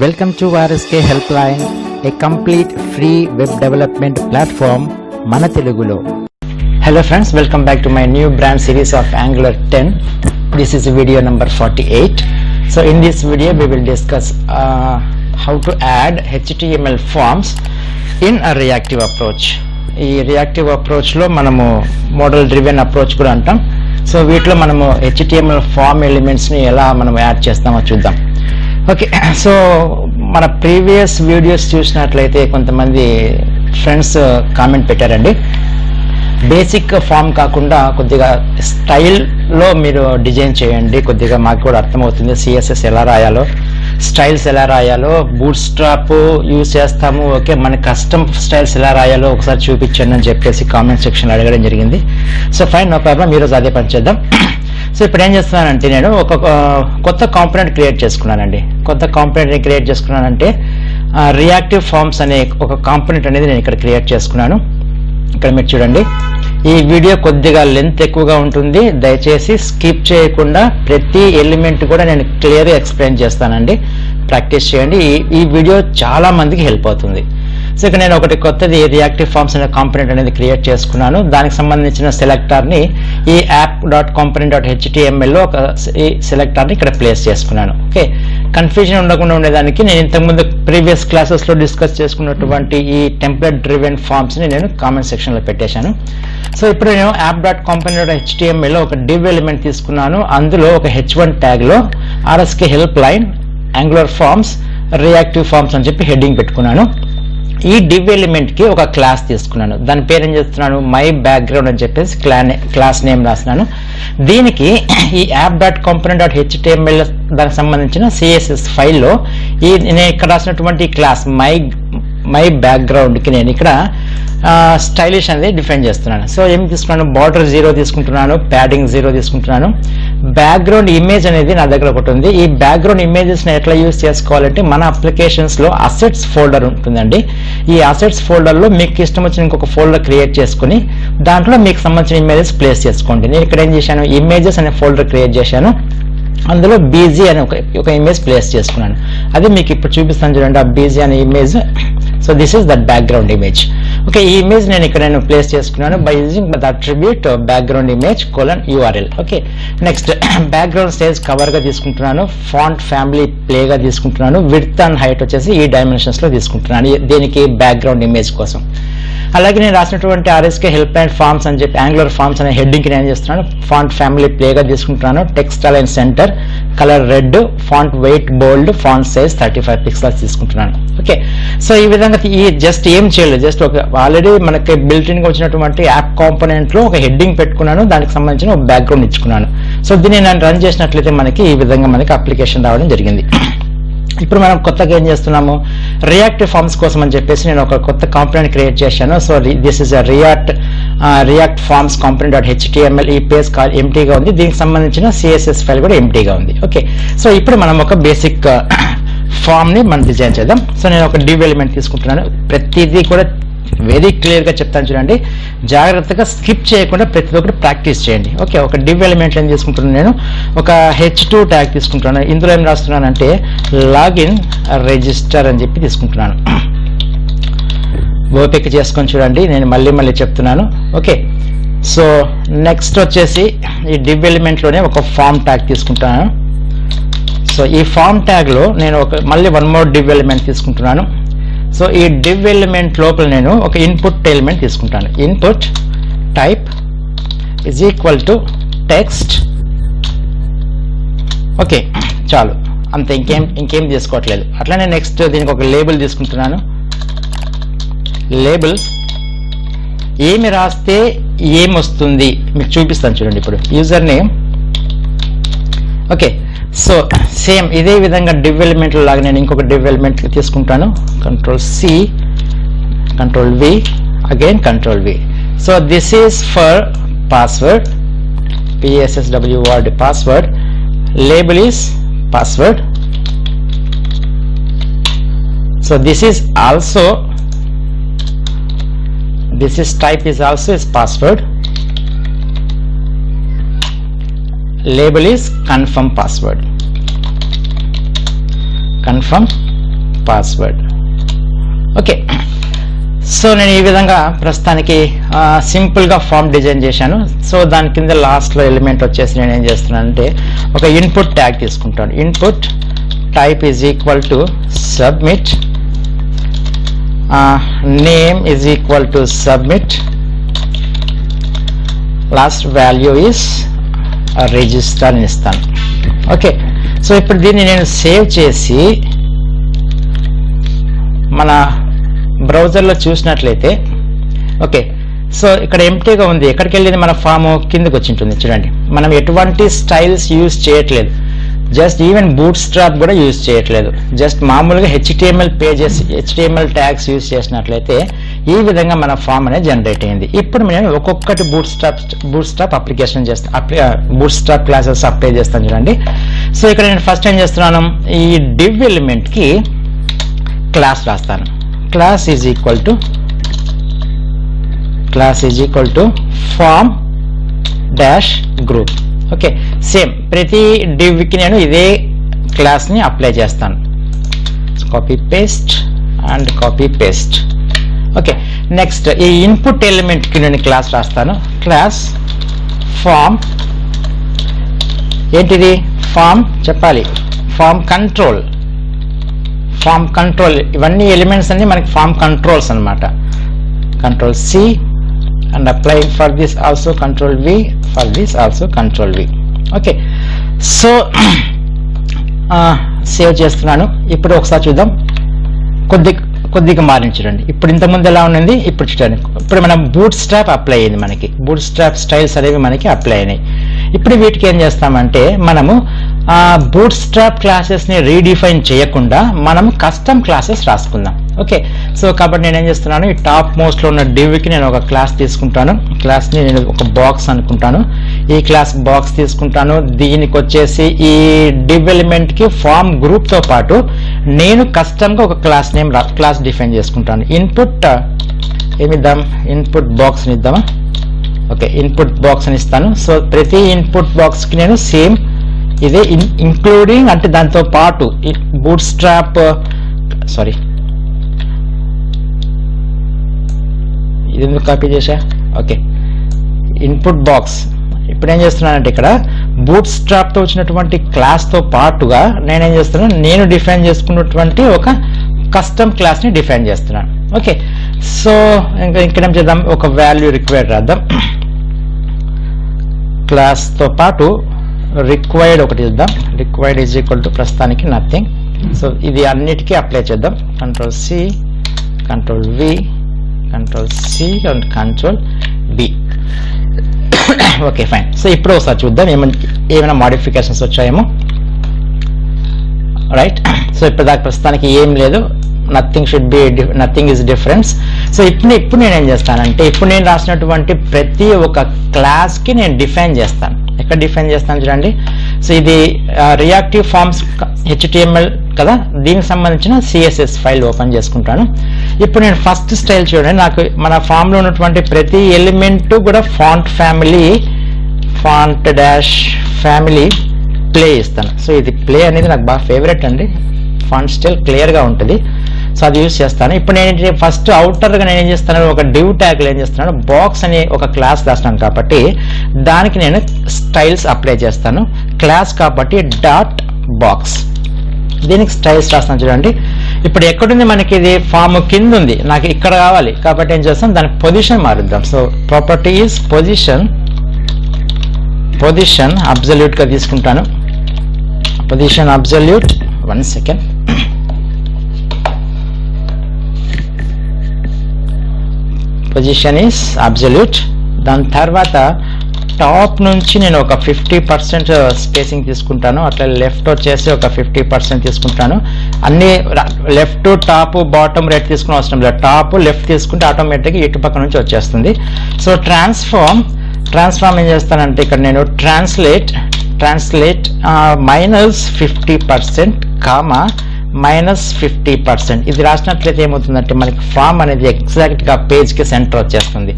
Welcome to RSK Helpline, a complete free web development platform, Mana Telugulo. Hello friends, welcome back to my new brand series of Angular 10. This is video number 48. So in this video we will discuss how to add HTML forms in a reactive approach. ఈ reactive అప్రోచ్లో మనము model driven approach కూడా అంటాం. So వీటిలో మనము HTML form ఎలిమెంట్స్ని ఎలా మనం add చేస్తామో చూద్దాం. ఓకే, సో మన ప్రీవియస్ వీడియోస్ చూసినట్లయితే కొంతమంది ఫ్రెండ్స్ కామెంట్ పెట్టారండి, బేసిక్ ఫామ్ కాకుండా కొద్దిగా స్టైల్లో మీరు డిజైన్ చేయండి, కొద్దిగా మాకు కూడా అర్థమవుతుంది CSS ఎలా రాయాలో, స్టైల్స్ ఎలా రాయాలో, బూట్ స్ట్రాప్ యూజ్ చేస్తాము, ఓకే మన కస్టమ్ స్టైల్స్ ఎలా రాయాలో ఒకసారి చూపించండి అని చెప్పేసి కామెంట్ సెక్షన్లో అడగడం జరిగింది. సో ఫైన్, నో ప్రాబ్లం, ఈరోజు అదే పని చేద్దాం. సో ఇప్పుడు ఏం చేస్తున్నానంటే నేను ఒక కొత్త కాంపోనెంట్ క్రియేట్ చేసుకున్నానండి. కొత్త కాంపోనెంట్ని క్రియేట్ చేసుకున్నానంటే రియాక్టివ్ ఫార్మ్స్ అనే ఒక కాంపోనెంట్ అనేది నేను ఇక్కడ క్రియేట్ చేసుకున్నాను. ఇక్కడ మీరు చూడండి, ఈ వీడియో కొద్దిగా లెంత్ ఎక్కువగా ఉంటుంది, దయచేసి స్కిప్ చేయకుండా ప్రతి ఎలిమెంట్ కూడా నేను క్లియర్గా ఎక్స్ప్లెయిన్ చేస్తానండి. ప్రాక్టీస్ చేయండి, ఈ వీడియో చాలా మందికి హెల్ప్ అవుతుంది. సో ఇక్కడ నేను ఒకటి కొత్తది రియాక్టివ్ ఫార్మ్స్ అనే కాంపోనెంట్ అనేది క్రియేట్ చేసుకున్నాను. దానికి సంబంధించిన సెలెక్టర్ని ఈ app.component.htmlలో ఒక ఈ సెలెక్టర్ని ఇక్కడ ప్లేస్ చేసుకున్నాను. ఓకే, కన్ఫ్యూజన్ ఉండకుండా ఉండేదానికి నేను ఇంతకుముందు ప్రీవియస్ క్లాసెస్లో డిస్కస్ చేసుకున్నటువంటి ఈ టెంప్లెట్ డ్రివెన్ ఫార్మ్స్ని నేను కామెంట్ సెక్షన్లో పెట్టేశాను. సో ఇప్పుడు నేను app.component.htmlలో ఒక div ఎలిమెంట్ తీసుకున్నాను. అందులో ఒక h1 ట్యాగ్లో RSK help line angular forms reactive forms అని చెప్పి హెడ్డింగ్ పెట్టుకున్నాను. ఈ div ఎలిమెంట్కి ఒక క్లాస్ తీసుకున్నాను. దాని పేరు ఏం చేస్తున్నాను, మై బ్యాక్గ్రౌండ్ అని చెప్పేసి క్లాస్ నేమ్ రాస్తున్నాను. దీనికి ఈ app.component.html దానికి సంబంధించిన CSS ఫైల్లో నేను ఇక్కడ రాసినటువంటి క్లాస్ మై బ్యాక్గ్రౌండ్కి నేను ఇక్కడ స్టైలిష్ అనేది డిఫైన్ చేస్తున్నాను. సో ఏం తీసుకున్నాను, బార్డర్ 0 తీసుకుంటున్నాను, ప్యాడింగ్ 0 తీసుకుంటున్నాను. బ్యాక్గ్రౌండ్ ఇమేజ్ అనేది నా దగ్గర ఒకటి ఉంది. ఈ బ్యాక్గ్రౌండ్ ఇమేజెస్ని ఎట్లా యూజ్ చేసుకోవాలంటే మన అప్లికేషన్స్లో అసెట్స్ ఫోల్డర్ ఉంటుందండి. ఈ అసెట్స్ ఫోల్డర్లో మీకు ఇష్టం వచ్చిన ఇంకొక ఫోల్డర్ క్రియేట్ చేసుకుని దాంట్లో మీకు సంబంధించిన ఇమేజెస్ ప్లేస్ చేసుకోండి. నేను ఇక్కడ ఏం చేశాను, ఇమేజెస్ అనే ఫోల్డర్ క్రియేట్ చేశాను. అందులో BG అనే ఒక ఇమేజ్ ప్లేస్ చేసుకున్నాను. అది మీకు ఇప్పుడు చూపిస్తాను చూడండి, ఆ BG అనే image. So this is that background image. Okay, ఈ ఇమేజ్ నేను ఇక్కడ ప్లేస్ చేసుకున్నాను by using the attribute background image :URL. Okay, next background styles కవర్గా తీసుకుంటున్నాను, ఫాంట్ ఫ్యామిలీ ప్లేగా తీసుకుంటున్నాను, విడ్త్ అండ్ హైట్ వచ్చేసి ఈ డైమెన్షన్స్లో తీసుకుంటున్నాను దీనికి బ్యాక్గ్రౌండ్ ఇమేజ్ కోసం. అలాగే నేను రాసినటువంటి RSK హెల్ప్ లైన్ ఫార్మ్స్ అని చెప్పి యాంగులర్ ఫార్మ్స్ అనే హెడ్డింగ్కి నేను చేస్తున్నాను, ఫాంట్ ఫ్యామిలీ ప్లేగా తీసుకుంటున్నాను, text align centre, colour red, font weight bold, font size 35 pixels తీసుకుంటున్నాను. ఓకే, సో ఈ విధంగా ఈ జస్ట్ ఏం చేయలేదు, జస్ట్ ఒక ఆల్రెడీ మనకి బిల్ట్ఇన్గా వచ్చినటువంటి యాప్ కాంపోనెంట్లో ఒక హెడ్డింగ్ పెట్టుకున్నాను, దానికి సంబంధించిన ఒక బ్యాక్గ్రౌండ్ ఇచ్చుకున్నాను. సో దీన్ని నేను రన్ చేసినట్లయితే మనకి ఈ విధంగా మనకి అప్లికేషన్ రావడం జరిగింది. ఇప్పుడు మనం కొత్తగా ఏం చేస్తున్నాము, రియాక్టివ్ ఫార్మ్స్ కోసం అని చెప్పేసి నేను ఒక కొత్త కాంపోనెంట్ క్రియేట్ చేశాను. So this is react forms component.html. ఈ పేజ్ ఎంటీగా ఉంది, దీనికి సంబంధించిన CSS ఫైల్ కూడా ఎంటీగా ఉంది. ఓకే, సో ఇప్పుడు మనం ఒక బేసిక్ ఫామ్ని మనం డిజైన్ చేద్దాం. సో నేను ఒక div ఎలిమెంట్ తీసుకుంటున్నాను, ప్రతిదీ కూడా వెరీ క్లియర్గా చెప్తాను చూడండి, జాగ్రత్తగా స్కిప్ చేయకుండా ప్రతి ఒక్కటి ప్రాక్టీస్ చేయండి. ఓకే, ఒక div ఎలిమెంట్ ఏం తీసుకుంటున్నాను, నేను ఒక h2 ట్యాగ్ తీసుకుంటున్నాను. ఇందులో ఏం రాస్తున్నానంటే లాగిన్ రిజిస్టర్ అని చెప్పి తీసుకుంటున్నాను. ఓపిక చేసుకొని చూడండి, నేను మళ్ళీ చెప్తున్నాను. ఓకే, సో నెక్స్ట్ వచ్చేసి ఈ div ఎలిమెంట్లోనే ఒక ఫామ్ ట్యాగ్ తీసుకుంటున్నాను. సో ఈ ఫామ్ ట్యాగ్లో నేను మళ్ళీ వన్ మోర్ div ఎలిమెంట్ తీసుకుంటున్నాను. సో ఈ div ఎలిమెంట్ లోపల నేను ఒక ఇన్పుట్ ఎలిమెంట్ తీసుకుంటాను. Input type is equal to text. Okay, చాలు, అంతే, ఇంకేం తీసుకోవట్లేదు. అట్లానే నెక్స్ట్ దీనికి ఒక లేబుల్ తీసుకుంటున్నాను. లేబుల్ ఏమి రాస్తే ఏమొస్తుంది మీకు చూపిస్తాను చూడండి. ఇప్పుడు user name. Okay, so same ఇదే విధంగా div ఎలిమెంట్ లాగా నేను ఇంకొక div ఎలిమెంట్ తీసుకుంటాను. Ctrl+C, Ctrl+V, again Ctrl+V. So this is for password, PASSWORD password. Label is password. So this is type is also is password. Label is confirm password. Confirm password. Okay, so నేను ఈ విధంగా ప్రస్తుతానికి సింపుల్గా form design చేశాను. So దాని కింద లాస్ట్లో element వచ్చేసి నేను ఏం చేస్తున్నానంటే ఒక ఇన్పుట్ ట్యాగ్ తీసుకుంటాను. Input type is equal to submit, name is equal to submit, last value is register అని ఇస్తాను. ఓకే, సో ఇప్పుడు దీన్ని నేను సేవ్ చేసి మన బ్రౌజర్లో చూసినట్లయితే, ఓకే, సో ఇక్కడ ఎంటీగా ఉంది. ఎక్కడికి వెళ్ళింది మన ఫామ్? కిందకి వచ్చి ఉంటుంది. చూడండి, మనం ఎటువంటి స్టైల్స్ యూజ్ చేయట్లేదు, జస్ట్ ఈవెన్ బూట్ స్ట్రాప్ కూడా యూజ్ చేయట్లేదు. జస్ట్ మామూలుగా HTML pages, HTML tags use చేసినట్లయితే ఈ విధంగా మన ఫామ్ అనేది జనరేట్ అయింది. ఇప్పుడు నేను ఒక్కొక్కటి బూట్ స్ట్రాప్ అప్లికేషన్ చేస్తాను, బూట్ స్ట్రాప్ క్లాసెస్ అప్లై చేస్తాను. చూడండి, సో ఇక్కడ నేను ఫస్ట్ ఏం చేస్తున్నాను, ఈ div ఎలిమెంట్కి క్లాస్ రాస్తాను. class is equal to form dash group. Okay, same ప్రతి div కి నేను ఇదే క్లాస్ ని అప్లై చేస్తాను. Copy paste and copy paste. Okay, next ఈ ఇన్పుట్ ఎలిమెంట్ కి నేను క్లాస్ రాస్తాను. క్లాస్ ఫామ్, ఏంటిది ఫామ్ చెప్పాలి, ఫామ్ కంట్రోల్. ఫామ్ కంట్రోల్, ఇవన్నీ ఎలిమెంట్స్ అన్ని మనకి ఫామ్ కంట్రోల్స్ అనమాట. Control C and applying for this also control V, for this also control V. Okay, so save చేస్తున్నాను. ఇప్పుడు ఒకసారి చూద్దాం, కొద్దిగా మారించండి. ఇప్పుడు ఇంతకుముందు ఎలా ఉన్నది, ఇప్పుడు చూడండి. ఇప్పుడు మనం బూట్ స్ట్రాప్ అప్లై అయింది, మనకి బూట్ స్ట్రాప్ స్టైల్స్ అనేవి మనకి అప్లై అయినాయి. ఇప్పుడు వీటికి ఏం చేస్తామంటే మనము బూట్ స్ట్రాప్ క్లాసెస్ని రీడిఫైన్ చేయకుండా మనము కస్టమ్ క్లాసెస్ రాసుకుందాం. ఓకే, సో కాబట్టి నేను ఏం చేస్తున్నాను, ఈ టాప్ మోస్ట్లో ఉన్న డివ్కి నేను ఒక క్లాస్ తీసుకుంటాను. క్లాస్ని నేను ఒక బాక్స్ అనుకుంటాను. ఈ క్లాస్ బాక్స్ తీసుకుంటాను. దీనికి వచ్చేసి ఈ డివ్ ఎలిమెంట్కి ఫామ్ గ్రూప్తో పాటు నేను కస్టమ్గా ఒక క్లాస్ నేమ్ క్లాస్ డిఫైన్ చేసుకుంటాను. ఇన్పుట్ ఏమిద్దాం, ఇన్పుట్ బాక్స్ని ఇద్దామా? ఓకే, ఇన్పుట్ బాక్స్ అని ఇస్తాను. సో ప్రతి ఇన్పుట్ బాక్స్కి నేను సేమ్ ఇదే ఇంక్లూడింగ్, అంటే దాంతో పాటు బూట్ స్ట్రాప్, సారీ ఇది ఎందుకు కాపీ చేశా? Okay, input box. ఇప్పుడు ఏం చేస్తున్నానంటే ఇక్కడ బూట్ స్ట్రాప్తో వచ్చినటువంటి క్లాస్తో పాటుగా నేనేం చేస్తున్నాను, నేను డిఫైన్ చేసుకున్నటువంటి ఒక కస్టమ్ క్లాస్ని డిఫైన్ చేస్తున్నాను. ఓకే, సో ఇంకా ఇక్కడేం చేద్దాం, ఒక వాల్యూ రిక్వైర్డ్ రాద్దాం. క్లాస్తో పాటు రిక్వైర్డ్ ఒకటి ఇద్దాం. రిక్వైర్డ్ ఈజ్ ఈక్వల్ టు ప్రస్తుతానికి నథింగ్. సో ఇది అన్నిటికీ అప్లై చేద్దాం. Control C, control V, control C and control B. Okay, fine. So ఇప్పుడు ఒకసారి చూద్దాం ఏమైనా మోడిఫికేషన్స్ వచ్చాయేమో. రైట్, సో ఇప్పుడు దాకా ప్రస్తుతానికి ఏం లేదు, నథింగ్ ఈజ్ డిఫరెన్స్. సో ఇప్పుడు నేను ఏం చేస్తానంటే, ఇప్పుడు నేను రాసినటువంటి ప్రతి ఒక్క క్లాస్కి నేను డిఫైన్ చేస్తాను. ఎక్కడ డిఫైన్ చేస్తాను చూడండి. సో ఇది రియాక్టివ్ ఫార్మ్స్ HTML కదా, దీనికి సంబంధించిన CSS ఫైల్ ఓపెన్ చేసుకుంటాను. ఇప్పుడు నేను ఫస్ట్ స్టైల్ చూడండి, నాకు మన ఫామ్లో ఉన్నటువంటి ప్రతి ఎలిమెంట్ కూడా ఫాంట్ డాష్ ఫ్యామిలీ ప్లే ఇస్తాను. సో ఇది ప్లే అనేది నాకు బాగా ఫేవరెట్ అండి, ఫాంట్ స్టైల్ క్లియర్గా ఉంటుంది. సో అది యూజ్ చేస్తాను. ఇప్పుడు నేను ఫస్ట్ అవుటర్గా నేను ఏం చేస్తాను, ఒక డివ్ ట్యాగ్లో ఏం చేస్తున్నాను, బాక్స్ అనే ఒక క్లాస్ రాస్తున్నాను కాబట్టి దానికి నేను స్టైల్స్ అప్లై చేస్తాను. క్లాస్ కాబట్టి డాట్ బాక్స్, దీనికి స్టైల్స్ రాస్తాను చూడండి. ఇప్పుడు ఎక్కడుంది మనకి, ఇది ఫామ్ కింద ఉంది, నాకు ఇక్కడ కావాలి కాబట్టి ఏం చేస్తాం, దాని పొజిషన్ మారుద్దాం. సో ప్రాపర్టీ ఈజ్ పొజిషన్ అబ్జల్యూట్గా తీసుకుంటాను. Position absolute, 1 second. Position is absolute. దాని తర్వాత టాప్ నుంచి నేను ఒక 50% స్పేసింగ్ తీసుకుంటాను. అట్లా లెఫ్ట్ వచ్చేసి ఒక 50% తీసుకుంటాను. అన్ని లెఫ్ట్, టాప్, బాటమ్, రైట్ తీసుకుని అవసరం లేదు. టాప్, లెఫ్ట్ తీసుకుంటే ఆటోమేటిక్గా ఇటు పక్క నుంచి వచ్చేస్తుంది. సో ట్రాన్స్ఫార్మ్ ఏం చేస్తానంటే ఇక్కడ నేను ట్రాన్స్లేట్ -50% కామా -50%. ఇది రాసినట్లయితే ఏమవుతుందంటే మనకి ఫామ్ అనేది ఎగ్జాక్ట్గా పేజ్కి సెంటర్ వచ్చేస్తుంది.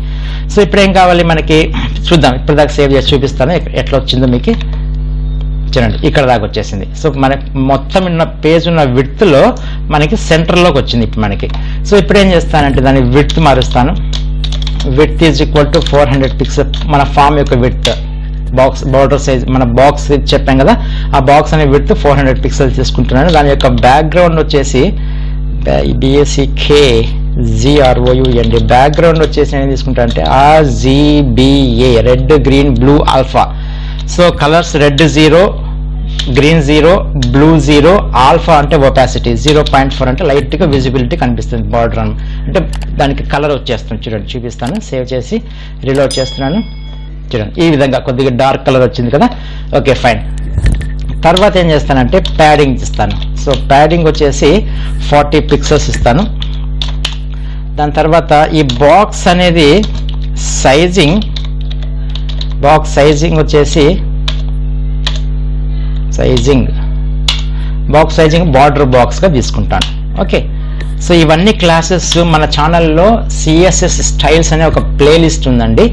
సో ఇప్పుడు ఏం కావాలి మనకి చూద్దాం. ఇప్పుడు దాకా సేవ్ చేసి చూపిస్తాను ఎట్లా వచ్చిందో మీకు చూడండి ఇక్కడ దాకా వచ్చేసింది. సో మన మొత్తం ఉన్న పేజ్ ఉన్న విడ్త్లో మనకి సెంటర్లోకి వచ్చింది ఇప్పుడు మనకి. సో ఇప్పుడు ఏం చేస్తానంటే దాని విడ్త్ మారుస్తాను. Width is equal to 400 pixel. మన ఫామ్ యొక్క విడ్త్ బాక్స్ బోర్డర్ సైజ్ మన బాక్స్ చెప్పాం కదా, ఆ బాక్స్ అనే విడ్త్ 400 పిక్సెల్ తీసుకుంటున్నాను. దాని యొక్క బ్యాక్గ్రౌండ్ వచ్చేసి BACKZROUND. బ్యాక్గ్రౌండ్ వచ్చేసి నేను తీసుకుంటాను అంటే RGBA, red green blue alpha. So colours red 0, green 0, blue 0, alpha అంటే ఒపాసిటీ 0.4 అంటే లైట్గా విజిబిలిటీ కనిపిస్తుంది బార్డర్ అంటే దానికి కలర్ వచ్చేస్తుంది. చూడండి చూపిస్తాను, సేవ్ చేసి రీలోడ్ చేస్తున్నాను. చూడండి ఈ విధంగా కొద్దిగా డార్క్ కలర్ వచ్చింది కదా. Okay fine. తర్వాత ఏం చేస్తానంటే ప్యాడింగ్ ఇస్తాను. సో ప్యాడింగ్ వచ్చేసి 40 పిక్సెల్స్ ఇస్తాను. దాని తర్వాత ఈ బాక్స్ అనేది బాక్స్ సైజింగ్ వచ్చేసి బార్డర్ బాక్స్గా తీసుకుంటాను. ఓకే, సో ఇవన్నీ క్లాసెస్ మన ఛానల్లో CSS స్టైల్స్ అనే ఒక ప్లేలిస్ట్ ఉందండి.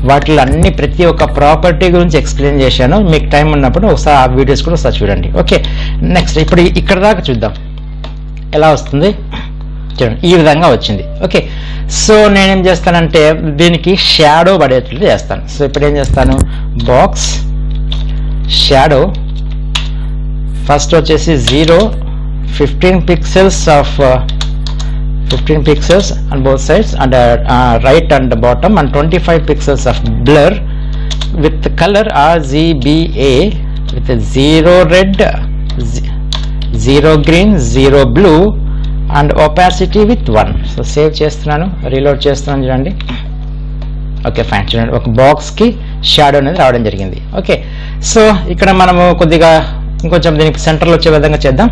వాటిలో అన్ని ప్రతి ఒక్క ప్రాపర్టీ గురించి ఎక్స్ప్లెయిన్ చేశాను. మీకు టైం ఉన్నప్పుడు ఒకసారి ఆ వీడియోస్ కూడా ఒకసారి చూడండి. ఓకే, నెక్స్ట్ ఇప్పుడు ఇక్కడ దాకా చూద్దాం ఎలా వస్తుంది. చూడండి ఈ విధంగా వచ్చింది. ఓకే, సో నేనేం చేస్తానంటే దీనికి షాడో పడేట్లు చేస్తాను. సో ఇప్పుడు ఏం చేస్తాను, బాక్స్ షాడో ఫస్ట్ వచ్చేసి 15 pixels on both sides and right and bottom and 25 pixels of blur with color RGBA with 0 red, 0 green, 0 blue and opacity with 1. So save చేస్తున్నాను, reload చేస్తున్నాను. చూడండి ఓకే ఫైన్. చూడండి ఒక బాక్స్కి షాడో అనేది రావడం జరిగింది. ఓకే, సో ఇక్కడ మనము కొద్దిగా ఇంకొంచెం దీనికి సెంటర్లో వచ్చే విధంగా చేద్దాం.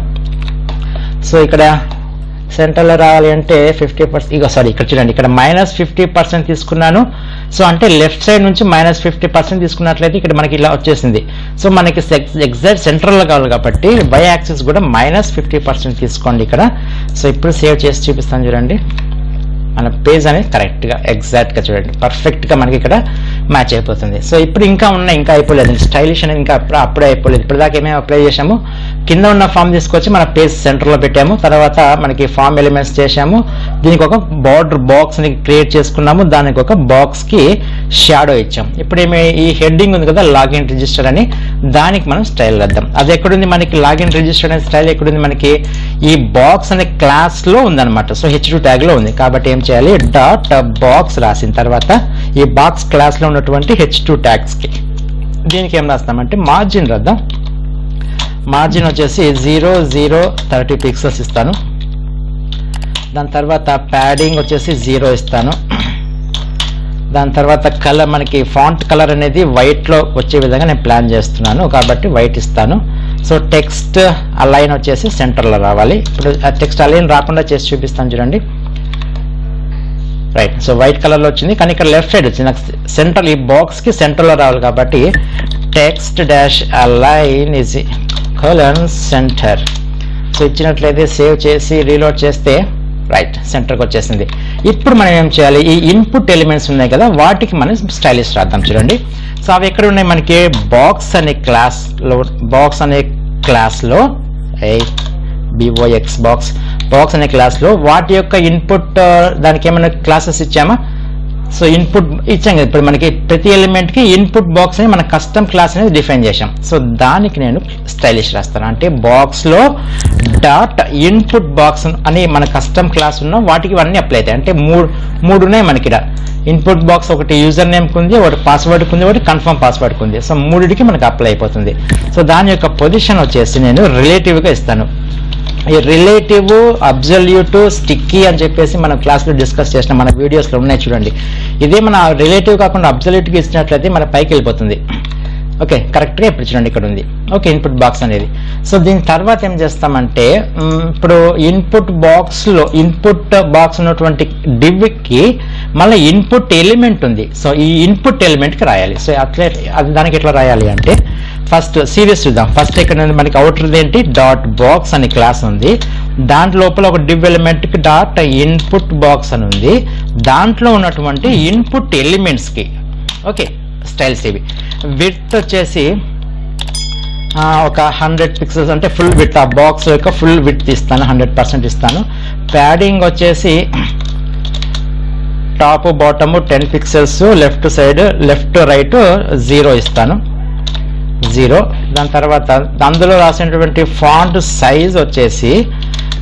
సో ఇక్కడ సెంటర్లో రావాలి అంటే 50%, ఇక్కడ చూడండి ఇక్కడ -50% తీసుకున్నాను. సో అంటే లెఫ్ట్ సైడ్ నుంచి -50% తీసుకున్నట్లయితే ఇక్కడ మనకి ఇలా వచ్చేసింది. సో మనకి ఎగ్జాక్ట్ సెంటర్లో కావాలి కాబట్టి బై యాక్సిస్ కూడా -50% తీసుకోండి ఇక్కడ. సో ఇప్పుడు సేవ్ చేసి చూపిస్తాను. చూడండి మన పేజ్ అనేది కరెక్ట్గా ఎగ్జాక్ట్గా చూడండి పర్ఫెక్ట్గా మనకి ఇక్కడ మ్యాచ్ అయిపోతుంది. సో ఇప్పుడు ఇంకా అయిపోలేదు, స్టైలిష్ అనేది ఇంకా అప్పుడే అయిపోలేదు. ఇప్పటిదాకా ఏమేమి అప్లై చేసాము, కింద ఉన్న ఫామ్ తీసుకొచ్చి మన పేజ్ సెంటర్లో పెట్టాము. తర్వాత మనకి ఫామ్ ఎలిమెంట్స్ చేసాము, దీనికి ఒక బార్డర్ బాక్స్ని క్రియేట్ చేసుకున్నాము, దానికి ఒక బాక్స్కి షాడో ఇచ్చాము. ఇప్పుడు ఈ హెడ్డింగ్ ఉంది కదా లాగిన్ రిజిస్టర్ అని, దానికి మనం స్టైల్ వేద్దాం. అది ఎక్కడుంది మనకి లాగిన్ రిజిస్టర్ అనే స్టైల్ ఎక్కడుంది మనకి ఈ బాక్స్ అనే క్లాస్లో ఉందన్నమాట. సో H2 ట్యాగ్లో ఉంది కాబట్టి ఏం చేయాలి, డాట్ బాక్స్ రాసిన తర్వాత ఈ బాక్స్ క్లాస్లో ఉన్నటువంటి H2 ట్యాగ్స్కి దీనికి ఏం రాస్తామంటే మార్జిన్ రాద్దాం. మార్జిన్ వచ్చేసి 0.030 పిక్సెల్స్ ఇస్తాను. దాని తర్వాత ప్యాడింగ్ వచ్చేసి 0 ఇస్తాను. దాని తర్వాత కలర్ మనకి ఫాంట్ కలర్ అనేది వైట్లో వచ్చే విధంగా నేను ప్లాన్ చేస్తున్నాను కాబట్టి వైట్ ఇస్తాను. సో టెక్స్ట్ అలైన్ వచ్చేసి సెంటర్లో రావాలి. ఇప్పుడు ఆ టెక్స్ట్ అలైన్ రాకుండా చేసి చూపిస్తాను చూడండి. రైట్, సో వైట్ కలర్లో వచ్చింది కానీ ఇక్కడ లెఫ్ట్ సైడ్ వచ్చింది. నాకు సెంటర్ ఈ బాక్స్కి సెంటర్లో రావాలి కాబట్టి text dash align is colon centre. So ఇచ్చినట్లయితే సేవ్ చేసి రీలోడ్ చేస్తే రైట్ సెంటర్కి వచ్చేసింది. ఇప్పుడు మనం ఏం చేయాలి, ఈ ఇన్పుట్ ఎలిమెంట్స్ ఉన్నాయి కదా వాటికి మనం స్టైలిష్ రాద్దాం. చూడండి సో అవి ఎక్కడ ఉన్నాయి మనకి బాక్స్ అనే క్లాస్లో BOX బాక్స్ అనే క్లాస్లో వాటి యొక్క ఇన్పుట్ దానికి ఏమైనా క్లాసెస్ ఇచ్చామా. సో ఇన్పుట్ ఇచ్చాం కదా, ఇప్పుడు మనకి ప్రతి ఎలిమెంట్కి ఇన్పుట్ బాక్స్ అని మన కస్టమ్ క్లాస్ అనేది డిఫైన్ చేసాం. సో దానికి నేను స్టైలిష్ రాస్తాను, అంటే బాక్స్లో డాట్ ఇన్పుట్ బాక్స్ అని మన కస్టమ్ క్లాస్ ఉన్న వాటికి ఇవన్నీ అప్లై అవుతాయి. అంటే మూడు ఉన్నాయి మనకి ఇక్కడ. ఇన్పుట్ బాక్స్ ఒకటి యూజర్ నేమ్కి ఉంది, ఒకటి పాస్వర్డ్కి ఉంది, ఒకటి కన్ఫర్మ్ పాస్వర్డ్కి ఉంది. సో మూడిటికి మనకి అప్లై అయిపోతుంది. సో దాని యొక్క పొజిషన్ వచ్చేసి నేను రిలేటివ్గా ఇస్తాను. ఈ రిలేటివ్, అబ్జల్యూట్, స్టిక్కీ అని చెప్పేసి మనం క్లాస్లో డిస్కస్ చేసిన మన వీడియోస్లో ఉన్నాయి చూడండి. ఇదే మన రిలేటివ్ కాకుండా అబ్జల్యూట్గా ఇచ్చినట్లయితే మన పైకి వెళ్ళిపోతుంది. ఓకే కరెక్ట్గా ఇప్పుడు చూడండి ఇక్కడ ఉంది. ఓకే ఇన్పుట్ బాక్స్ అనేది. సో దీని తర్వాత ఏం చేస్తామంటే ఇప్పుడు ఇన్పుట్ బాక్స్ ఉన్నటువంటి డివ్కి మళ్ళీ ఇన్పుట్ ఎలిమెంట్ ఉంది. సో ఈ ఇన్పుట్ ఎలిమెంట్కి రాయాలి. సో అట్లే అది దానికి ఎట్లా రాయాలి అంటే ఫస్ట్ సిరీస్ చూద్దాం. ఫస్ట్ ఇక్కడ మనకి అవుటర్ ఏంటి, డాట్ బాక్స్ అనే క్లాస్ ఉంది. దాంట్లో లోపల ఒక డివ్ ఎలిమెంట్కి డాట్ ఇన్పుట్ బాక్స్ అని ఉంది. దాంట్లో ఉన్నటువంటి ఇన్పుట్ ఎలిమెంట్స్కి ఓకే స్టైల్స్ ఇవి. విడ్త్ వచ్చేసి ఒక 100 పిక్సెల్స్ అంటే ఫుల్ విడ్త్, ఆ బాక్స్ యొక్క ఫుల్ విడ్త్ ఇస్తాను, 100% ఇస్తాను. ప్యాడింగ్ వచ్చేసి top bottom 10 pixels, left side left right 0 ఇస్తాను, 0. దాని తర్వాత అందులో రాసినటువంటి ఫాంట్ సైజ్ వచ్చేసి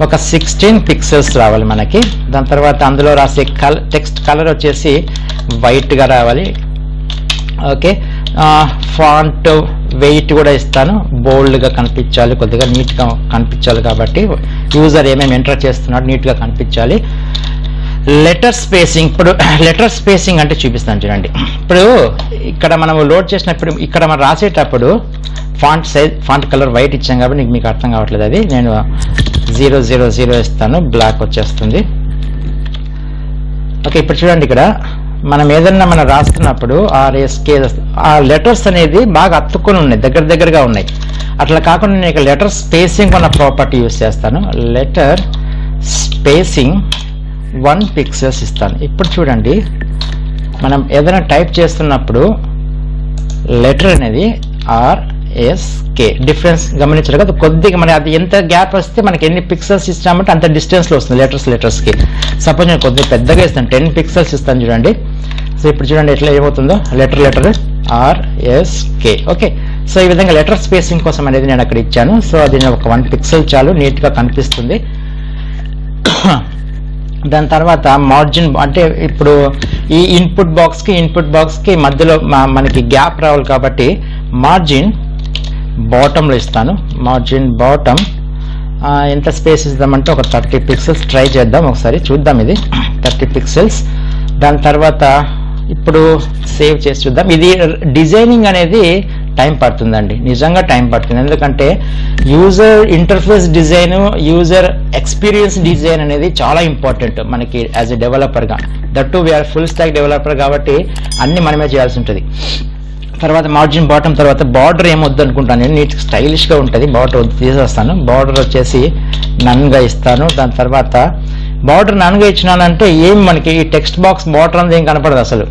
ఒక 16 పిక్సెల్స్ రావాలి మనకి. దాని తర్వాత అందులో రాసే టెక్స్ట్ కలర్ వచ్చేసి వైట్గా రావాలి. ఓకే, ఫాంట్ వెయిట్ కూడా ఇస్తాను, బోల్డ్గా కనిపించాలి, కొద్దిగా నీట్గా కనిపించాలి. కాబట్టి యూజర్ ఏమేమి ఎంటర్ చేస్తున్నాడు నీట్గా కనిపించాలి. లెటర్ స్పేసింగ్, ఇప్పుడు లెటర్ స్పేసింగ్ అంటే చూపిస్తాను చూడండి. ఇప్పుడు ఇక్కడ మనం లోడ్ చేసినప్పుడు ఇక్కడ మనం రాసేటప్పుడు font size font colour white ఇచ్చాం కాబట్టి మీకు అర్థం కావట్లేదు. అది నేను 000 ఇస్తాను, బ్లాక్ వచ్చేస్తుంది. ఓకే, ఇప్పుడు చూడండి ఇక్కడ మనం ఏదన్నా మనం రాస్తున్నప్పుడు ఆర్ఎస్కే ఆ లెటర్స్ అనేది బాగా అతుక్కుని ఉన్నాయి, దగ్గరగా ఉన్నాయి. అట్లా కాకుండా నేను ఇక్కడ లెటర్ స్పేసింగ్ అన్న ప్రాపర్టీ యూస్ చేస్తాను. లెటర్ స్పేసింగ్ 1 పిక్సెల్స్ ఇస్తాను. ఇప్పుడు చూడండి మనం ఏదైనా టైప్ చేస్తున్నప్పుడు లెటర్ అనేది ఆర్ఎస్కే డిఫరెన్స్ గమనించారు కదా. కొద్దిగా మన అది ఎంత గ్యాప్ వస్తే మనకి ఎన్ని పిక్సెల్స్ ఇస్తామంటే అంత డిస్టెన్స్లో వస్తుంది లెటర్స్కి. సపోజ్ నేను కొద్దిగా పెద్దగా ఇస్తాను, 10 పిక్సెల్స్ ఇస్తాను చూడండి. సో ఇప్పుడు చూడండి ఎట్లా ఏమవుతుందో, లెటర్ ఆర్ఎస్కే. ఓకే, సో ఈ విధంగా లెటర్ స్పేసింగ్ కోసం అనేది నేను అక్కడ ఇచ్చాను. సో అది ఒక 1 పిక్సెల్ చాలు, నీట్గా కనిపిస్తుంది. దాని తర్వాత మార్జిన్ అంటే ఇప్పుడు ఈ ఇన్పుట్ బాక్స్కి మధ్యలో మనకి గ్యాప్ రావాలి కాబట్టి మార్జిన్ బాటంలో ఇస్తాను. మార్జిన్ బాటమ్ ఎంత స్పేస్ ఇద్దామంటే ఒక 30 పిక్సెల్స్ ట్రై చేద్దాం, ఒకసారి చూద్దాం. ఇది 30 పిక్సెల్స్. దాని తర్వాత ఇప్పుడు సేవ్ చేసి చూద్దాం. ఇది డిజైనింగ్ అనేది టైం పడుతుందండి, నిజంగా టైం పడుతుంది. ఎందుకంటే user interface design, user experience design అనేది చాలా ఇంపార్టెంట్ మనకి యాజ్ ఎ డెవలపర్గా. That to we are full stack developer కాబట్టి అన్ని మనమే చేయాల్సి ఉంటుంది. తర్వాత మార్జిన్ బాటమ్ తర్వాత బార్డర్ ఏమొద్దు అనుకుంటాను నేను, నీట్ స్టైలిష్గా ఉంటుంది. బార్డర్ తీసేస్తాను, బార్డర్ వచ్చేసి నన్గా ఇస్తాను. దాని తర్వాత బార్డర్ నన్గా ఇచ్చినానంటే ఏం మనకి ఈ టెక్స్ట్ బాక్స్ బార్డర్ అనేది ఏం కనపడదు అసలు.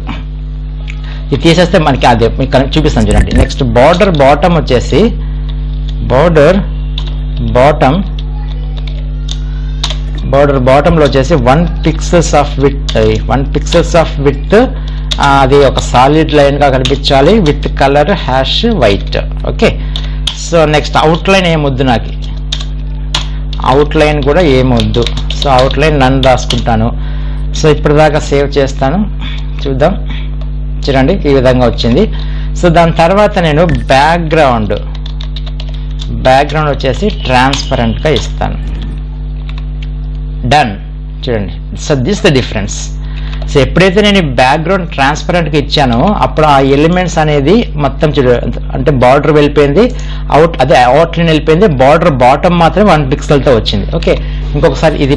ఇది తీసేస్తే మనకి అదే మీకు చూపిస్తాను చూడండి. నెక్స్ట్ బార్డర్ బాటమ్ వచ్చేసి బార్డర్ బాటంలో వచ్చేసి 1 పిక్సెల్స్ ఆఫ్ విత్ అది ఒక సాలిడ్ లైన్గా కనిపించాలి with colour #white. Okay, so next outline ఏమొద్దు, నాకు అవుట్లైన్ కూడా ఏమొద్దు. సో అవుట్లైన్ నన్ను రాసుకుంటాను. సో ఇప్పటిదాకా సేవ్ చేస్తాను, చూద్దాం. చూడండి ఈ విధంగా వచ్చింది. సో దాని తర్వాత నేను బ్యాక్గ్రౌండ్ వచ్చేసి ట్రాన్స్పరెంట్గా ఇస్తాను. డన్. చూడండి, so this the difference. So ఎప్పుడైతే నేను ఈ బ్యాక్గ్రౌండ్ ట్రాన్స్పరెంట్గా ఇచ్చానో అప్పుడు ఆ ఎలిమెంట్స్ అనేది మొత్తం అంటే బార్డర్ వెళ్ళిపోయింది, అవుట్లైన్ వెళ్ళిపోయింది, బార్డర్ బాటమ్ మాత్రం 1 పిక్సెల్తో వచ్చింది. ఓకే, ఇంకొకసారి ఇది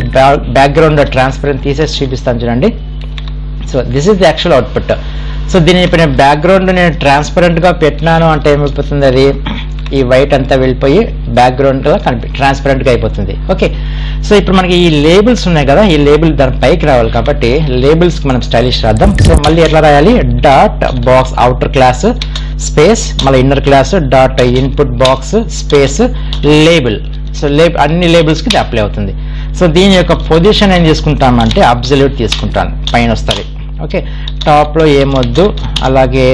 బ్యాక్గ్రౌండ్ ట్రాన్స్పరెంట్ తీసేసి చూపిస్తాను చూడండి. So this is the actual output. So దీన్ని ఇప్పుడు నేను బ్యాక్గ్రౌండ్ నేను ట్రాన్స్పరెంట్గా పెట్టినాను అంటే ఏమైపోతుంది, అది ఈ వైట్ అంతా వెళ్ళిపోయి బ్యాక్గ్రౌండ్గా ట్రాన్స్పరెంట్గా అయిపోతుంది. ఓకే, సో ఇప్పుడు మనకి ఈ లేబుల్స్ ఉన్నాయి కదా, ఈ లేబుల్ దాని పైకి రావాలి కాబట్టి లేబుల్స్కి మనం స్టైలిష్ రాద్దాం. సో మళ్ళీ ఎట్లా రాయాలి, dot box outer class space మళ్ళీ inner class dot input box space label. So అన్ని లేబుల్స్కి ఇది అప్లై అవుతుంది. సో దీని యొక్క పొజిషన్ ఏం తీసుకుంటామంటే అబ్సల్యూట్ తీసుకుంటాను, పైన వస్తుంది. ఓకే, టాప్లో ఏమొద్దు, అలాగే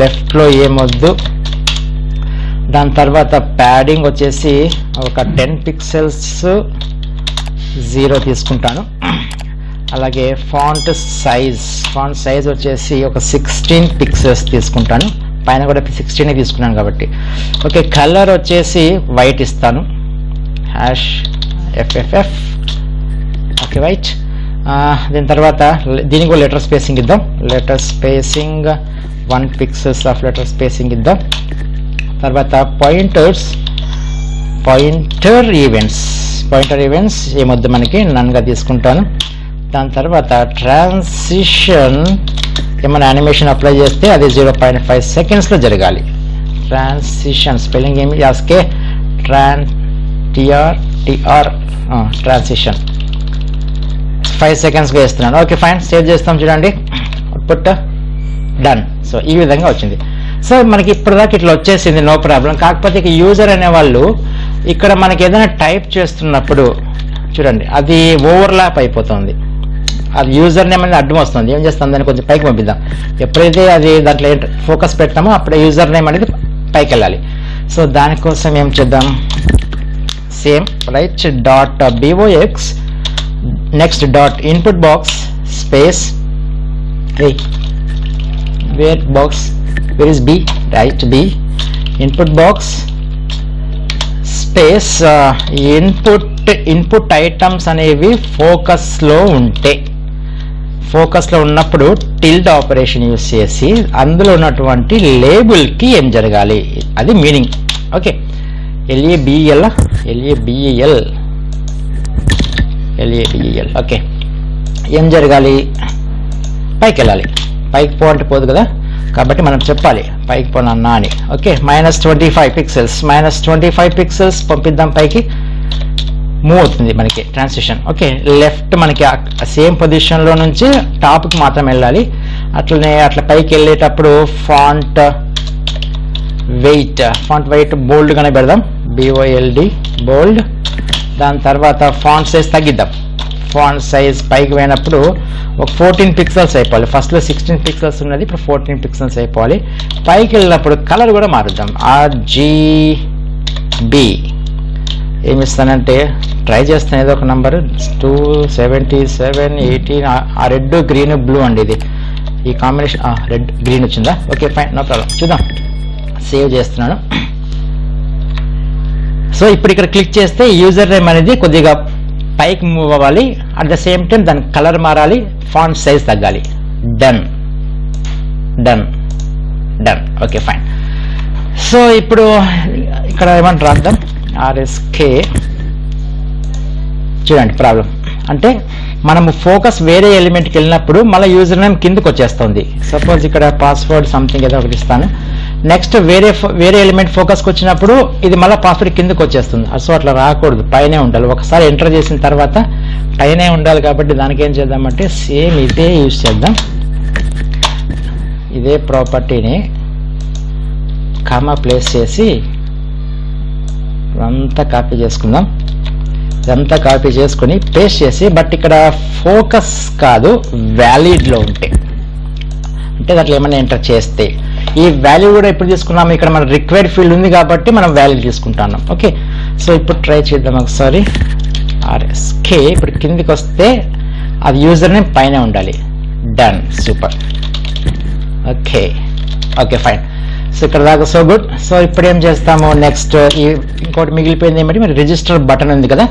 లెఫ్ట్లో ఏమొద్దు. దాని తర్వాత ప్యాడింగ్ వచ్చేసి ఒక 10 పిక్సెల్స్ 0 తీసుకుంటాను. అలాగే ఫాంట్ సైజ్ వచ్చేసి ఒక 16 పిక్సెల్స్ తీసుకుంటాను, పైన కూడా 16 తీసుకున్నాను కాబట్టి. ఓకే, కలర్ వచ్చేసి వైట్ ఇస్తాను, #FFF. Okay, white. దీని తర్వాత దీనికి కూడా లెటర్ స్పేసింగ్ ఇద్దాం. Letter spacing 1 pixels of letter spacing ఇద్దాం. తర్వాత పాయింటర్ ఈవెంట్స్ ఏమొద్దు మనకి, నన్గా తీసుకుంటాను. దాని తర్వాత ట్రాన్సిషన్ ఏమైనా యానిమేషన్ అప్లై చేస్తే అది 0.5 సెకండ్స్లో జరగాలి. ట్రాన్సిషన్ స్పెల్లింగ్ ఏమి యాస్కే ట్రాన్సిషన్ 5 సెకండ్స్గా వేస్తున్నాను. ఓకే, ఫైన్, సేవ్ చేస్తాం చూడండి, అవుట్పుట్ డన్. సో ఈ విధంగా వచ్చింది. సో మనకి ఇప్పటిదాకా ఇట్లా వచ్చేసింది, నో ప్రాబ్లం. కాకపోతే ఇక యూజర్ అనేవాళ్ళు ఇక్కడ మనకి ఏదైనా టైప్ చేస్తున్నప్పుడు చూడండి అది ఓవర్లాప్ అయిపోతుంది, అది యూజర్ నేమ్ అనేది అడ్డం వస్తుంది. ఏం చేస్తాం, దాన్ని కొంచెం పైకి పంపిద్దాం. ఎప్పుడైతే అది దాంట్లో ఫోకస్ పెట్టామో అప్పుడే యూజర్ నేమ్ అనేది పైకి వెళ్ళాలి. సో దానికోసం ఏం చేద్దాం, same right dot box next dot input box space where box where is b right b input box space input items అనేవి ఫోకస్లో ఉంటే, ఫోకస్లో ఉన్నప్పుడు టిల్డ్ ఆపరేషన్ యూస్ చేసి అందులో ఉన్నటువంటి లేబుల్కి ఏం జరగాలి అది మీనింగ్. ఓకే, LABEL ఓకే, ఏం జరగాలి, పైకి వెళ్ళాలి. పైకి పో అంటే పోదు కదా, కాబట్టి మనం చెప్పాలి పైకి పోనన్నా అని. ఓకే, -25 పిక్సెల్స్, -25 పిక్సెల్స్ పంపిద్దాం పైకి. మూవ్ అవుతుంది మనకి ట్రాన్సిషన్. ఓకే, లెఫ్ట్ మనకి సేమ్ పొజిషన్లో నుంచి టాప్కి మాత్రం వెళ్ళాలి. అట్లనే అట్లా పైకి వెళ్ళేటప్పుడు ఫాంట్ వెయిట్ బోల్డ్గానే పెడదాం, BOLD బోల్డ్. దాని తర్వాత ఫాంట్ సైజ్ తగ్గిద్దాం. ఫాంట్ సైజ్ పైకి పోయినప్పుడు ఒక 14 పిక్సెల్స్ అయిపోవాలి. ఫస్ట్లో 16 పిక్సెల్స్ ఉన్నది, ఇప్పుడు 14 పిక్సెల్స్ అయిపోవాలి. పైకి వెళ్ళినప్పుడు కలర్ కూడా మారుద్దాం, RGB. ఏమి ఇస్తానంటే ట్రై చేస్తాను ఏదో ఒక నంబర్ 277 18. ఆ రెడ్ గ్రీన్ బ్లూ అండి, ఇది ఈ కాంబినేషన్. రెడ్ గ్రీన్ వచ్చిందా, ఓకే ఫైన్, నో ప్రాబ్లం. చూద్దాం, సేవ్ చేస్తున్నాను. సో ఇప్పుడు ఇక్కడ క్లిక్ చేస్తే యూజర్ నేమ్ అనేది కొద్దిగా పైకి మూవ్ అవ్వాలి, అట్ ద సేమ్ టైం దాని కలర్ మారాలి, ఫాంట్ సైజ్ తగ్గాలి. డన్. Okay fine. సో ఇప్పుడు ఇక్కడ ఏమంటారు రాద్దాం, RSK. చూడండి ప్రాబ్లం అంటే మనము ఫోకస్ వేరే ఎలిమెంట్కి వెళ్ళినప్పుడు మళ్ళీ యూజర్ నేమ్ కిందకి వచ్చేస్తుంది. సపోజ్ ఇక్కడ పాస్వర్డ్ సంథింగ్ ఏదో ఒకటి ఇస్తాను. నెక్స్ట్ వేరే ఎలిమెంట్ ఫోకస్కి వచ్చినప్పుడు ఇది మళ్ళీ పాస్వర్డ్ కిందకి వచ్చేస్తుంది. సో అట్లా రాకూడదు, పైనే ఉండాలి. ఒకసారి ఎంటర్ చేసిన తర్వాత పైనే ఉండాలి. కాబట్టి దానికి ఏం చేద్దామంటే సేమ్ ఇదే యూజ్ చేద్దాం. ఇదే ప్రాపర్టీని కామా ప్లేస్ చేసి అంతా కాపీ చేసుకుందాం. ఇదంతా కాపీ చేసుకుని పేస్ట్ చేసి, బట్ ఇక్కడ ఫోకస్ కాదు వ్యాలిడ్లో ఉంటే, అంటే దాంట్లో ఏమైనా ఎంటర్ చేస్తే ఈ వాల్యూ కూడా ఎప్పుడు తీసుకున్నాము, ఇక్కడ మన రిక్వైర్డ్ ఫీల్డ్ ఉంది కాబట్టి మనం వాల్యూ తీసుకుంటున్నాం. ఓకే, సో ఇప్పుడు ట్రై చేద్దాం ఒకసారి. RSK ఇప్పుడు కిందికి వస్తే అది యూజర్ నేమ్ పైన ఉండాలి. Done, super. Okay fine. So ఇక్కడ దాకా సో గుడ్. సో ఇప్పుడు ఏం చేస్తాము, నెక్స్ట్ ఇంకోటి మిగిలిపోయింది ఏమిటి, మరి రిజిస్టర్ బటన్ ఉంది కదా,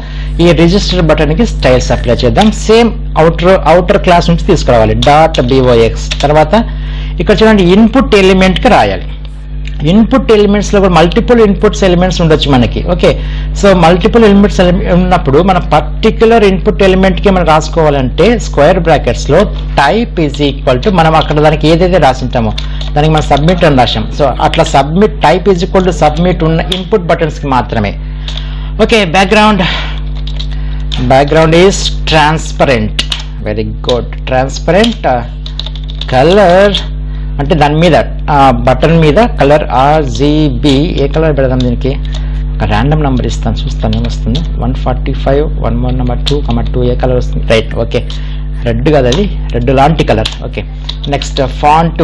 ఈ రిజిస్టర్ బటన్కి స్టైల్స్ అప్లై చేద్దాం. సేమ్ అవుటర్ క్లాస్ నుంచి తీసుకురావాలి, .box. తర్వాత ఇక్కడ చూడండి ఇన్పుట్ ఎలిమెంట్కి రాయాలి. ఇన్పుట్ ఎలిమెంట్స్లో కూడా మల్టిపుల్ ఇన్పుట్స్ ఎలిమెంట్స్ ఉండొచ్చు మనకి. ఓకే, సో మల్టిపుల్ ఎలిమెంట్స్ ఉన్నప్పుడు మనం పర్టికులర్ ఇన్పుట్ ఎలిమెంట్కి మనం రాసుకోవాలంటే స్క్వేర్ బ్రాకెట్స్లో టైప్ ఈజ్ ఈక్వల్ టు మనం అక్కడ దానికి ఏదైతే రాసింటామో దానికి మనం సబ్మిట్ అని రాసాం. సో అట్లా type is equal to submit ఉన్న ఇన్పుట్ బటన్స్కి మాత్రమే. Okay, background is transparent. Very good, transparent. Colour అంటే దాని మీద బటన్ మీద కలర్ RGB. ఏ కలర్ పెడదాం దీనికి, ఒక ర్యాండమ్ నెంబర్ ఇస్తాను, చూస్తాను ఏమొస్తుంది. 145 1 more నెంబర్ 2 ఏ కలర్ వస్తుంది, రైట్. ఓకే, రెడ్ కదా, అది రెడ్ లాంటి colour. Okay, next font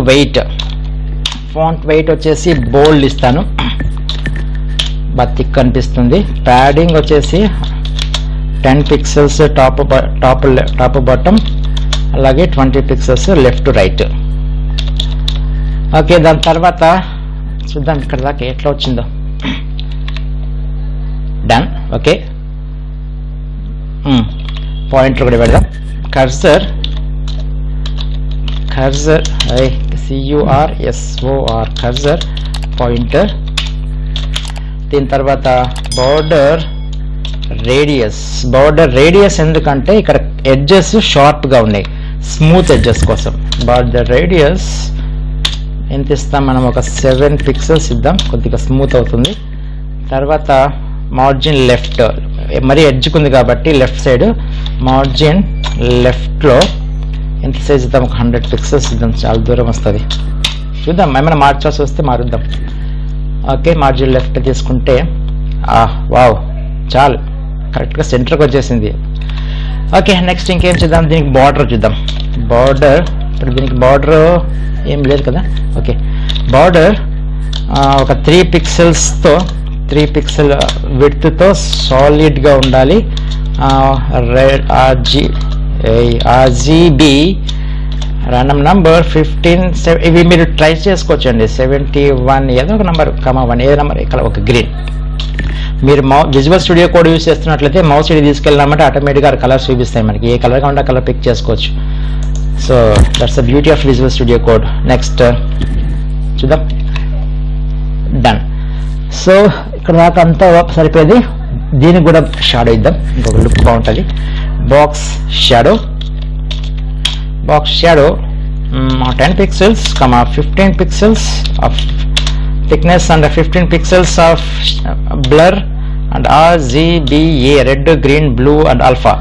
wait వచ్చేసి బోల్డ్ ఇస్తాను, బాగా థిక్ అనిపిస్తుంది. ప్యాడింగ్ వచ్చేసి 10 పిక్సెల్స్ టాప్ బాటమ్, అలాగే 20 పిక్సెల్స్ లెఫ్ట్ రైట్. ఓకే, దాని తర్వాత చూద్దాం ఇక్కడ దాకా ఎట్లా వచ్చిందో. డన్. ఓకే, పాయింటర్ కూడా పెడదాం. Cursor CURSOR cursor pointer. దీని తర్వాత బార్డర్ రేడియస్ ఎందుకంటే ఇక్కడ ఎడ్జెస్ షార్ప్గా ఉన్నాయి, స్మూత్ ఎడ్జెస్ కోసం. బార్డర్ రేడియస్ ఎంత ఇస్తాం మనం, ఒక 7 పిక్సెల్స్ ఇద్దాం, కొద్దిగా స్మూత్ అవుతుంది. తర్వాత మార్జిన్ లెఫ్ట్, మరి ఎడ్జ్కి ఉంది కాబట్టి లెఫ్ట్ సైడ్ మార్జిన్ లెఫ్ట్లో ఎంత సైజ్ ఇద్దాం, ఒక 100 పిక్సెల్స్ ఇద్దాం, చాలా దూరం వస్తుంది. చూద్దాం, ఏమైనా మార్చాల్సి వస్తే మారుద్దాం. ఓకే, మార్జిన్ లెఫ్ట్ తీసుకుంటే వావ్ చాలు, కరెక్ట్గా సెంటర్కి వచ్చేసింది. ఓకే, నెక్స్ట్ ఇంకేం చూద్దాం, దీనికి బార్డర్ చూద్దాం. బార్డర్ ఇప్పుడు దీనికి బార్డర్ ఏం లేదు కదా. ఓకే, బార్డర్ ఒక 3 పిక్సెల్స్తో 3 పిక్సెల్ విడ్త్తో సాలిడ్గా ఉండాలి. రెడ్ RGB ర్యాండమ్ నంబర్ 15 ఇవి మీరు ట్రై చేసుకోవచ్చండి. 71 ఏదో ఒక నెంబర్ 1 ఏదో నెంబర్, ఇక్కడ ఒక గ్రీన్. మీరు విజువల్ స్టూడియో కోడ్ యూస్ చేస్తున్నట్లయితే మౌస్ ఇది తీసుకెళ్ళామంటే ఆటోమేటిక్గా కలర్స్ చూపిస్తాయి మనకి, ఏ కలర్ కావాలంటే కలర్ పిక్ చేసుకోవచ్చు. So that's the beauty of visual studio code. Next చూద్దాం, డన్. సో ఇక్కడ దాకా అంతా సరిపోయేది. దీనికి కూడా షాడో ఇద్దాం, ఇంకొక లుక్ బాగుంటుంది. Box shadow 10 pixels, 15 pixels of thickness and 15 pixels of blur and RGBA, red, green, blue and alpha.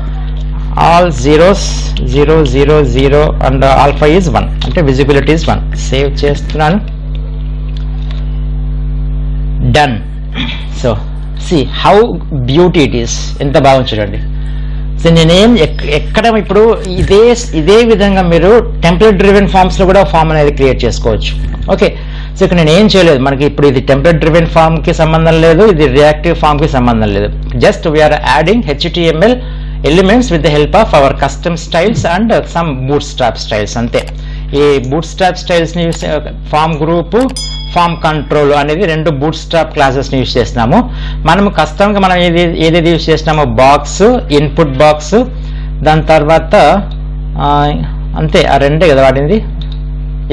All zeros, 0, 0, 0 and alpha is 1. అంటే visibility is 1. సేవ్ చేస్తున్నాను. Done. So see how beauty it is. ఎంత బాగుంది చూడండి. So నేనేం ఎక్కడ ఇప్పుడు ఇదే విధంగా మీరు టెంప్లెట్ డ్రివెన్ ఫామ్స్లో కూడా ఫామ్ అనేది క్రియేట్ చేసుకోవచ్చు. ఓకే, సో ఇక్కడ నేను ఏం చేయలేదు, మనకి ఇప్పుడు ఇది టెంప్లెట్ డ్రివెన్ ఫామ్కి సంబంధం లేదు, ఇది రియాక్టివ్ ఫామ్కి సంబంధం లేదు. Just we are adding HTML elements with the help of our custom styles and some bootstrap styles అంతే. ఈ బూట్ స్ట్రాప్ స్టైల్స్ని use, form group, form control అనేది 2 బూట్ స్ట్రాప్ క్లాసెస్ని యూస్ చేస్తున్నాము. మనము కస్టమ్గా మనం ఏదేది యూస్ చేస్తున్నామో బాక్స్, ఇన్పుట్ బాక్స్, దాని తర్వాత అంతే, ఆ 2 కదా వాడింది.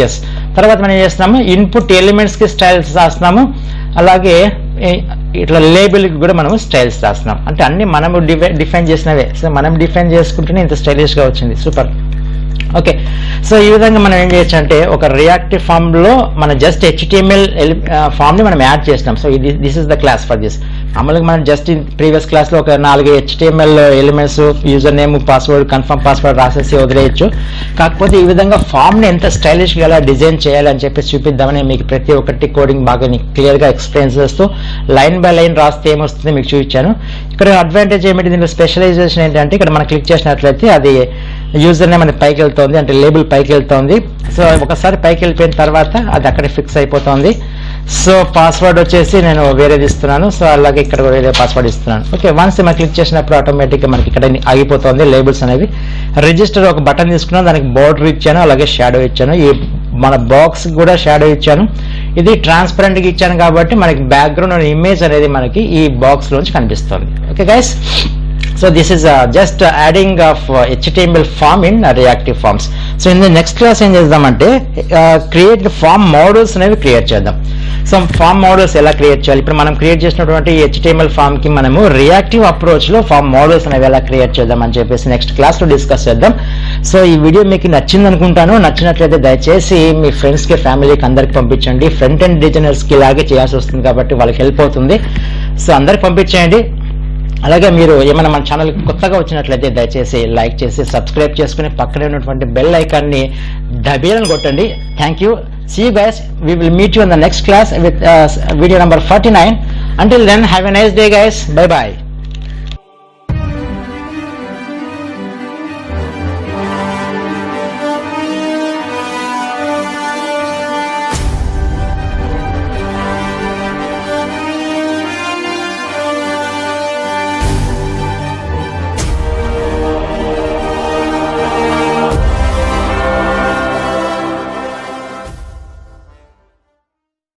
ఎస్, తర్వాత మనం ఏం చేస్తున్నాము, ఇన్పుట్ ఎలిమెంట్స్కి స్టైల్స్ రాస్తున్నాము, అలాగే ఇట్లా లేబుల్కి కూడా మనము స్టైల్స్ రాస్తున్నాం. అంటే అన్ని మనము డిఫైన్ చేసినవే. సో మనం డిఫైన్ చేసుకుంటేనే ఇంత స్టైలిష్గా వచ్చింది. సూపర్. ఓకే, సో ఈ విధంగా మనం ఏం చేయొచ్చు అంటే ఒక రియాక్టివ్ ఫామ్లో మన జస్ట్ HTML ఫామ్ని మనం యాడ్ చేసినాం. So this is the class for this. మామూలుగా మనం జస్ట్ ప్రీవియస్ క్లాస్లో ఒక 4 HTML elements, user name, password, confirm password రాసేసి వదిలేయచ్చు. కాకపోతే ఈ విధంగా ఫామ్ని ఎంత స్టైలిష్గా ఎలా డిజైన్ చేయాలి అని చెప్పేసి చూపిద్దామని మీకు ప్రతి ఒక్కటి కోడింగ్ బాగా క్లియర్గా ఎక్స్ప్లెయిన్ చేస్తూ లైన్ బై లైన్ రాస్తే ఏమొస్తుంది మీకు చూపించాను. ఇక్కడ అడ్వాంటేజ్ ఏమిటి, దీనిలో స్పెషలైజేషన్ ఏంటంటే ఇక్కడ మనం క్లిక్ చేసినట్లయితే అది యూజర్ నేమ్ అనేది పైకి వెళ్తుంది, అంటే లేబుల్ పైకి వెళ్తుంది. సో ఒకసారి పైకి వెళ్ళిపోయిన తర్వాత అది అక్కడే ఫిక్స్ అయిపోతుంది. సో పాస్వర్డ్ వచ్చేసి నేను వేరేది ఇస్తున్నాను. సో అలాగే ఇక్కడ వేరే పాస్వర్డ్ ఇస్తున్నాను. ఓకే, వన్స్ మనం క్లిక్ చేసినప్పుడు ఆటోమేటిక్గా మనకి ఇక్కడ ఆగిపోతుంది లేబుల్స్ అనేవి. రిజిస్టర్ ఒక బటన్ తీసుకున్నాను, దానికి బోర్డర్ ఇచ్చాను, అలాగే షాడో ఇచ్చాను. ఈ మన బాక్స్ కూడా షాడో ఇచ్చాను. ఇది ట్రాన్స్పరెంట్గా ఇచ్చాను కాబట్టి మనకి బ్యాక్గ్రౌండ్ ఇమేజ్ అనేది మనకి ఈ బాక్స్ లోంచి కనిపిస్తుంది. Okay guys, so this is just adding of HTML form in reactive forms. So in the next class ఏం చేద్దామంటే క్రియేట్ ఫామ్ మోడల్స్ అనేవి క్రియేట్ చేద్దాం. సో ఫామ్ మోడల్స్ ఎలా క్రియేట్ చేయాలి, ఇప్పుడు మనం క్రియేట్ చేసినటువంటి HTML ఫామ్ కి మనము రియాక్టివ్ అప్రోచ్ లో ఫామ్ మోడల్స్ అనేవి ఎలా క్రియేట్ చేద్దాం అని చెప్పేసి నెక్స్ట్ క్లాస్ లో డిస్కస్ చేద్దాం. సో ఈ వీడియో మీకు నచ్చింది అనుకుంటాను. నచ్చినట్లయితే దయచేసి మీ ఫ్రెండ్స్ కి, ఫ్యామిలీకి అందరికి పంపించండి. ఫ్రంట్ ఎండ్ డిజైనర్స్ కి ఇలాగే చేయాల్సి వస్తుంది కాబట్టి వాళ్ళకి హెల్ప్ అవుతుంది. సో అందరికి పంపించేయండి. అలాగే మీరు ఏమైనా మన ఛానల్ కొత్తగా వచ్చినట్లయితే దయచేసి లైక్ చేసి సబ్స్క్రైబ్ చేసుకుని పక్కనే ఉన్నటువంటి బెల్ ఐకాన్ని డబేలను కొట్టండి. Thank you. See you guys. We will meet you in the next class with video number 49. Until then, have a nice day guys. Bye bye.